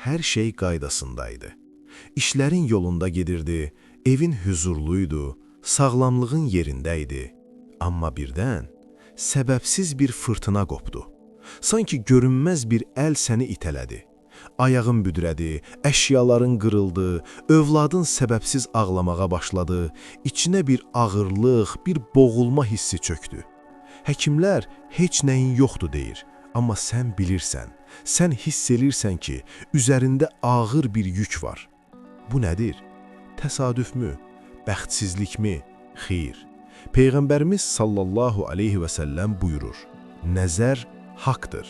hər şey qaydasındaydı. İşlərin yolunda gedirdi, evin hüzurluydu, sağlamlığın yerində idi. Amma birdən səbəbsiz bir fırtına qopdu. Sanki görünməz bir əl səni itələdi. Ayağın büdrədi, əşyaların qırıldı, övladın səbəbsiz ağlamağa başladı, içinə bir ağırlıq, bir boğulma hissi çöktü. Həkimlər heç nəyin yoxdur deyir, amma sən bilirsən, sən hiss elirsən ki, üzərində ağır bir yük var. Bu nədir? Təsadüfmü? Bəxtsizlikmi? Xeyr. Peyğəmbərimiz sallallahu aleyhi və səlləm buyurur, nəzər haqdır.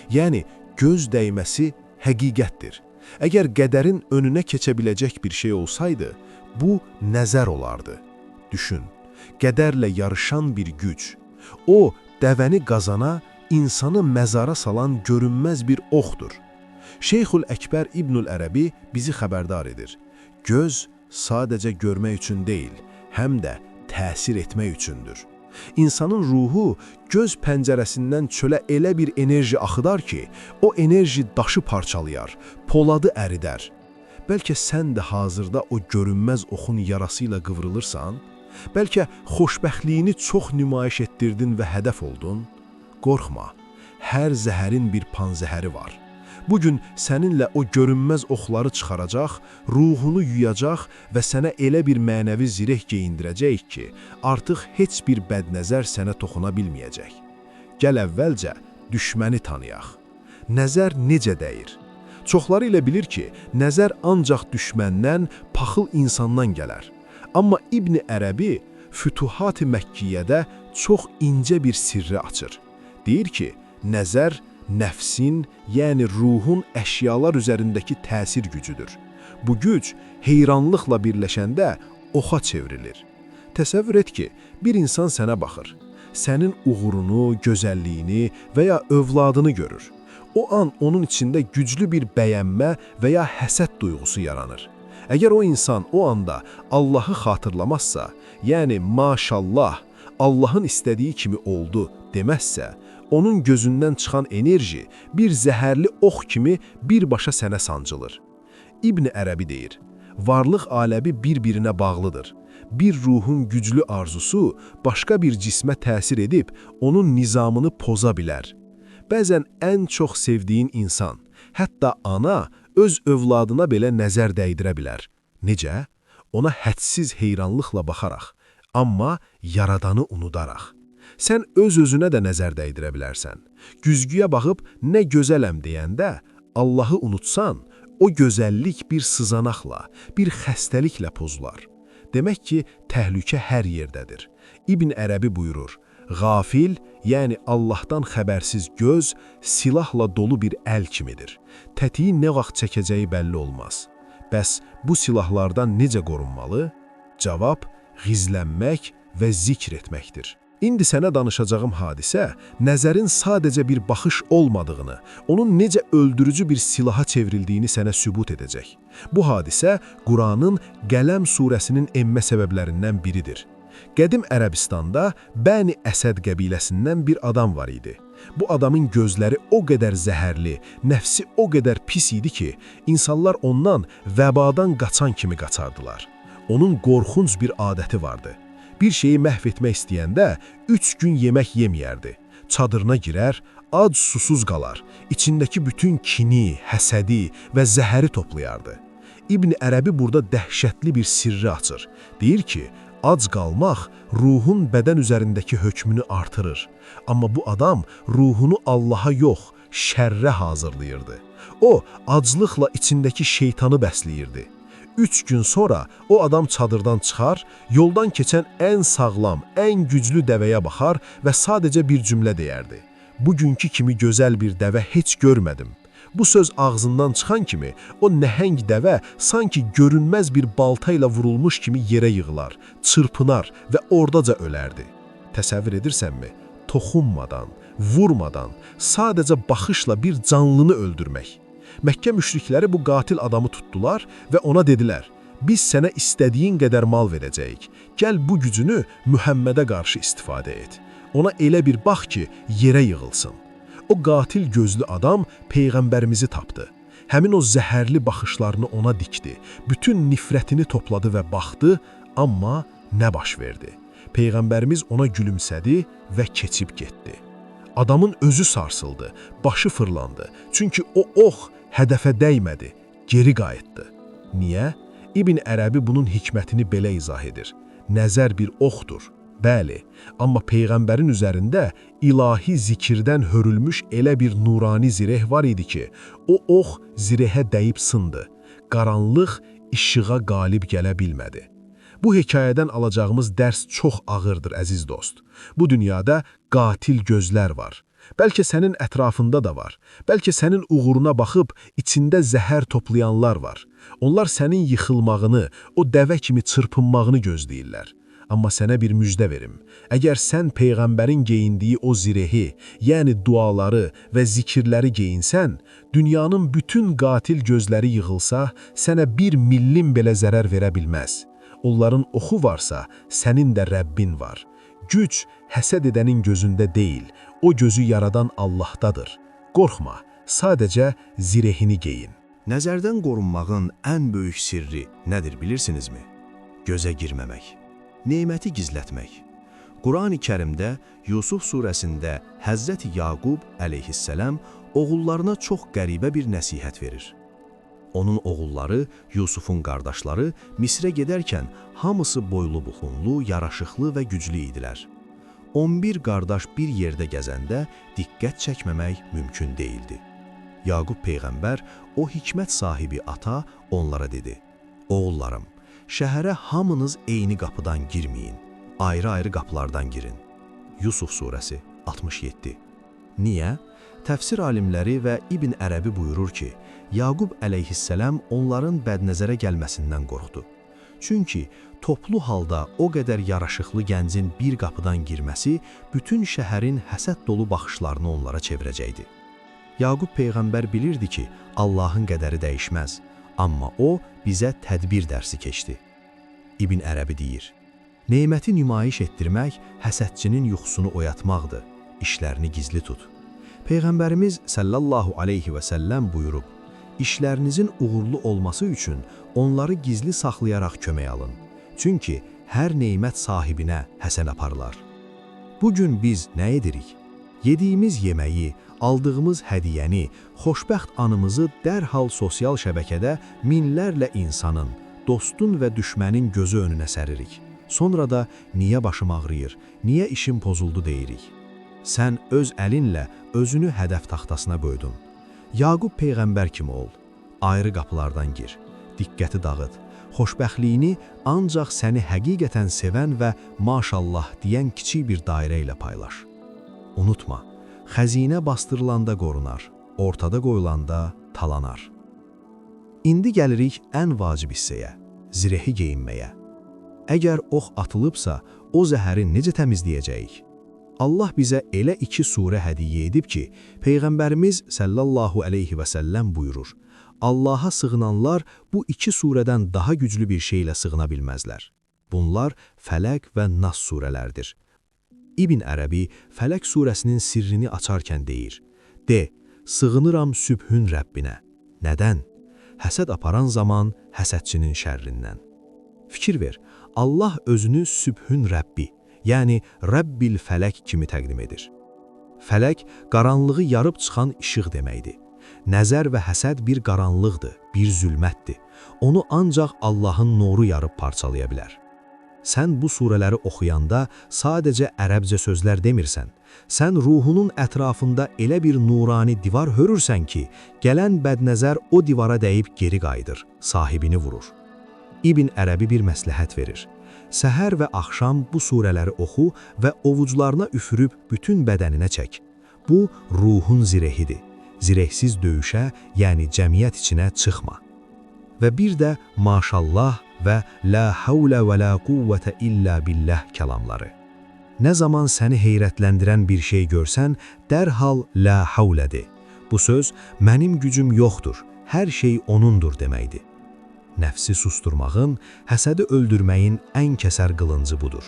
Yəni, göz dəyməsi həqiqətdir. Əgər qədərin önünə keçə biləcək bir şey olsaydı, bu nəzər olardı. Düşün, qədərlə yarışan bir güc. O, dəvəni qazana, insanı məzara salan görünməz bir oxdur. Şeyxül Əkbər İbnül Ərəbi bizi xəbərdar edir. Göz sadəcə görmək üçün deyil, həm də təsir etmək üçündür. İnsanın ruhu göz pəncərəsindən çölə elə bir enerji axıdar ki, o enerji daşı parçalayar, poladı əridər. Bəlkə sən də hazırda o görünməz oxun yarası ilə qıvrılırsan, bəlkə xoşbəxtliyini çox nümayiş etdirdin və hədəf oldun. Qorxma, hər zəhərin bir panzəhəri var. Bugün səninlə o görünməz oxları çıxaracaq, ruhunu yuyacaq və sənə elə bir mənəvi zireh geyindirəcək ki, artıq heç bir bədnəzər sənə toxuna bilməyəcək. Gəl əvvəlcə düşməni tanıyaq. Nəzər necə dəyir? Çoxları ilə bilir ki, nəzər ancaq düşməndən, paxıl insandan gələr. Amma İbn Ərəbi Fütuhat-ı Məkkiyədə çox incə bir sirri açır. Deyir ki, nəzər nəfsin, yəni ruhun əşyalar üzərindəki təsir gücüdür. Bu güc heyranlıqla birləşəndə oxa çevrilir. Təsəvvür et ki, bir insan sənə baxır, sənin uğurunu, gözəlliyini və ya övladını görür. O an onun içində güclü bir bəyənmə və ya həsəd duyğusu yaranır. Əgər o insan o anda Allahı xatırlamazsa, yəni maşallah, Allahın istədiyi kimi oldu deməzsə, onun gözündən çıxan enerji bir zəhərli ox kimi birbaşa sənə sancılır. İbn Ərəbi deyir, varlıq aləmi bir-birinə bağlıdır. Bir ruhun güclü arzusu başqa bir cismə təsir edib onun nizamını poza bilər. Bəzən ən çox sevdiyin insan, hətta ana, öz övladına belə nəzər dəydirə bilər. Necə? Ona hədsiz heyranlıqla baxaraq, amma yaradanı unudaraq. Sən öz-özünə də nəzər dəydirə bilərsən. Güzgüyə baxıb nə gözələm deyəndə, Allahı unutsan, o gözəllik bir sızanaqla, bir xəstəliklə pozular. Demək ki, təhlükə hər yerdədir. İbn Ərəbi buyurur, qafil, yəni Allahdan xəbərsiz göz, silahla dolu bir əl kimidir. Tətiyi nə vaxt çəkəcəyi bəlli olmaz. Bəs bu silahlardan necə qorunmalı? Cavab, gizlənmək və zikr etməkdir. İndi sənə danışacağım hadisə, nəzərin sadəcə bir baxış olmadığını, onun necə öldürücü bir silaha çevrildiyini sənə sübut edəcək. Bu hadisə, Quranın Qələm surəsinin enmə səbəblərindən biridir. Qədim Ərəbistanda Bəni Əsəd qəbiləsindən bir adam var idi. Bu adamın gözləri o qədər zəhərli, nəfsi o qədər pis idi ki, insanlar ondan vəbadan qaçan kimi qaçardılar. Onun qorxunc bir adəti vardı. Bir şeyi məhv etmək istəyəndə 3 gün yemək yeməyərdi. Çadırına girər, ac susuz qalar, içindəki bütün kini, həsədi və zəhəri toplayardı. İbn Ərəbi burada dəhşətli bir sirri açır. Deyir ki, ac qalmaq ruhun bədən üzərindəki hökmünü artırır. Amma bu adam ruhunu Allaha yox, şərrə hazırlayırdı. O, aclıqla içindəki şeytanı bəsləyirdi. 3 gün sonra o adam çadırdan çıxar, yoldan keçən ən sağlam, ən güclü dəvəyə baxar və sadəcə bir cümlə deyərdi. Bugünkü kimi gözəl bir dəvə heç görmədim. Bu söz ağzından çıxan kimi o nəhəng dəvə sanki görünməz bir balta ilə vurulmuş kimi yerə yığılar, çırpınar və oradaca ölərdi. Təsəvvür edirsənmi? Toxunmadan, vurmadan, sadəcə baxışla bir canlını öldürmək. Məkkə müşrikləri bu qatil adamı tutdular və ona dedilər, biz sənə istədiyin qədər mal verəcəyik, gəl bu gücünü Mühəmmədə qarşı istifadə et. Ona elə bir bax ki, yerə yığılsın. O qatil gözlü adam Peyğəmbərimizi tapdı. Həmin o zəhərli baxışlarını ona dikdi. Bütün nifrətini topladı və baxdı, amma nə baş verdi? Peyğəmbərimiz ona gülümsədi və keçib getdi. Adamın özü sarsıldı, başı fırlandı. Çünki o ox hədəfə dəymədi, geri qayıtdı. Niyə? İbn Ərəbi bunun hikmətini belə izah edir. Nəzər bir oxdur, bəli, amma Peyğəmbərin üzərində ilahi zikirdən hörülmüş elə bir nurani zireh var idi ki, o ox zirehə dəyib sındı. Qaranlıq işığa qalib gələ bilmədi. Bu hekayədən alacağımız dərs çox ağırdır, əziz dost. Bu dünyada qatil gözlər var. Bəlkə sənin ətrafında da var. Bəlkə sənin uğuruna baxıb içində zəhər toplayanlar var. Onlar sənin yıxılmağını, o dəvə kimi çırpınmağını gözləyirlər. Amma sənə bir müjdə verim. Əgər sən Peyğəmbərin geyindiyi o zirehi, yəni duaları və zikirləri geyinsən, dünyanın bütün qatil gözləri yığılsa, sənə 1 millim belə zərər verə bilməz. Onların oxu varsa, sənin də Rəbbin var. Güc həsəd edənin gözündə deyil, o gözü yaradan Allahdadır. Qorxma, sadəcə zirehini geyin. Nəzərdən qorunmağın ən böyük sirri nədir bilirsinizmi? Gözə girməmək, neməti gizlətmək. Qurani Kərimdə Yusuf surəsində Həzrəti Yaqub əleyhissalam oğullarına çox qəribə bir nəsihət verir. Onun oğulları, Yusufun qardaşları Misrə gedərkən hamısı boylu-buxunlu, yaraşıqlı və güclü idilər. 11 qardaş bir yerdə gəzəndə diqqət çəkməmək mümkün deyildi. Yaqub Peyğəmbər, o hikmət sahibi ata onlara dedi: "Oğullarım, şəhərə hamınız eyni qapıdan girməyin, ayrı-ayrı qapılardan girin." Yusuf surəsi 67. Niyə? Təfsir alimləri və İbn Ərəbi buyurur ki, Yaqub əleyhissalam onların bədnəzərə gəlməsindən qorxdu. Çünki toplu halda o qədər yaraşıqlı gəncin bir qapıdan girməsi bütün şəhərin həsəd dolu baxışlarını onlara çevirəcəkdi. Yaqub Peyğəmbər bilirdi ki, Allahın qədəri dəyişməz, amma o bizə tədbir dərsi keçdi. İbn Ərəbi deyir: "Neməti nümayiş etdirmək həsədçinin yuxusunu oyatmaqdır, işlərini gizli tut." Peyğəmbərimiz sallallahu aleyhi və səlləm buyurub: "İşlərinizin uğurlu olması üçün onları gizli saxlayaraq kömək alın. Çünki hər nemət sahibinə həsən aparılar." Bugün biz nə edirik? Yediyimiz yeməyi, aldığımız hədiyyəni, xoşbəxt anımızı dərhal sosial şəbəkədə minlərlə insanın, dostun və düşmənin gözü önünə səririk. Sonra da niyə başım ağrıyır, niyə işim pozuldu deyirik. Sən öz əlinlə özünü hədəf taxtasına qoydun. Yaqub Peyğəmbər kimi ol. Ayrı qapılardan gir. Diqqəti dağıt. Xoşbəxtliyini ancaq səni həqiqətən sevən və maşallah deyən kiçik bir dairə ilə paylaş. Unutma, xəzinə bastırılanda qorunar, ortada qoyulanda talanar. İndi gəlirik ən vacib hissəyə, zirehi geyinməyə. Əgər ox atılıbsa, o zəhəri necə təmizləyəcəyik? Allah bizə elə 2 surə hədiyyə edib ki, Peyğəmbərimiz sallallahu aleyhi və səlləm buyurur: Allaha sığınanlar bu 2 surədən daha güclü bir şeylə sığına bilməzlər. Bunlar Fələq və Nas surələrdir. İbn Ərəbi Fələq surəsinin sirrini açarkən deyir: "De, sığınıram sübhün Rəbbinə." Nədən? Həsəd aparan zaman həsədçinin şərrindən. Fikir ver, Allah özünü sübhün Rəbbi, yəni Rəbbil Fələk kimi təqdim edir. Fələk, qaranlığı yarıb çıxan işıq deməkdir. Nəzər və həsəd bir qaranlıqdır, bir zülmətdir. Onu ancaq Allahın nuru yarıb parçalaya bilər. Sən bu surələri oxuyanda sadəcə ərəbcə sözlər demirsən. Sən ruhunun ətrafında elə bir nurani divar hörürsən ki, gələn bədnəzər o divara dəyib geri qayıdır, sahibini vurur. İbn Ərəbi bir məsləhət verir. Səhər və axşam bu surələri oxu və ovucularına üfürüb bütün bədəninə çək. Bu, ruhun zirehidir. Zirehsiz döyüşə, yəni cəmiyyət içinə çıxma. Və bir də maşallah və la havlə və la quvvətə illə billah kəlamları. Nə zaman səni heyrətləndirən bir şey görsən, dərhal la havlədir. Bu söz, mənim gücüm yoxdur, hər şey onundur deməkdir. Nəfsi susturmağın, həsədi öldürməyin ən kəsər qılıncı budur.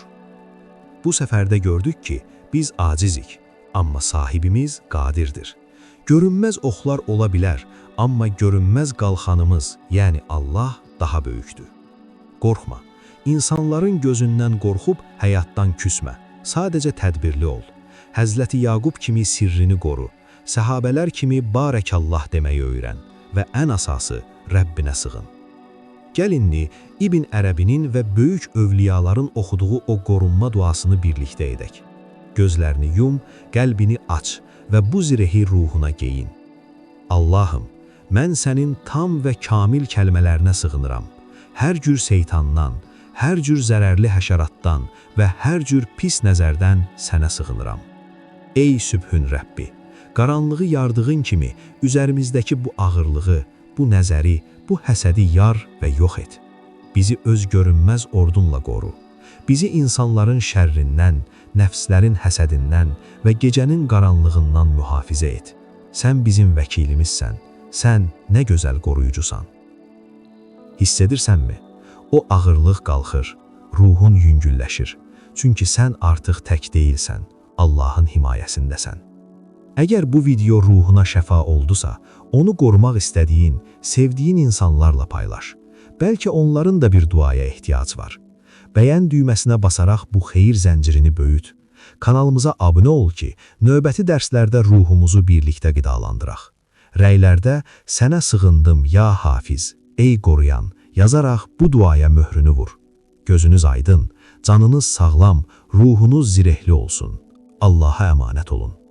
Bu səfərdə gördük ki, biz acizik, amma sahibimiz qadirdir. Görünməz oxlar ola bilər, amma görünməz qalxanımız, yəni Allah daha böyükdür. Qorxma, insanların gözündən qorxub həyatdan küsmə, sadəcə tədbirli ol. Həzrəti Yaqub kimi sirrini qoru, səhabələr kimi barəkallah deməyi öyrən və ən əsası Rəbbinə sığın. Gəl indi İbn Ərəbinin və böyük övliyaların oxuduğu o qorunma duasını birlikdə edək. Gözlərini yum, qəlbini aç və bu zirehi ruhuna geyin. Allahım, mən sənin tam və kamil kəlmələrinə sığınıram. Hər cür şeytandan, hər cür zərərli həşəratdan və hər cür pis nəzərdən sənə sığınıram. Ey sübhün Rəbbi, qaranlığı yardığın kimi üzərimizdəki bu ağırlığı, bu nəzəri, bu həsədi yar və yox et. Bizi öz görünməz ordunla qoru. Bizi insanların şərrindən, nəfslərin həsədindən və gecənin qaranlığından mühafizə et. Sən bizim vəkilimizsən, sən nə gözəl qoruyucusan. Hiss edirsənmi? O ağırlıq qalxır, ruhun yüngülləşir. Çünki sən artıq tək deyilsən, Allahın himayəsindəsən. Əgər bu video ruhuna şəfa oldusa, onu qorumaq istədiyin, sevdiyin insanlarla paylaş. Bəlkə onların da bir duaya ehtiyac var. Bəyən düyməsinə basaraq bu xeyir zəncirini böyüt. Kanalımıza abunə ol ki, növbəti dərslərdə ruhumuzu birlikdə qidalandıraq. Rəylərdə sənə sığındım ya Hafiz, ey qoruyan, yazaraq bu duaya möhrünü vur. Gözünüz aydın, canınız sağlam, ruhunuz zirehli olsun. Allah'a əmanət olun.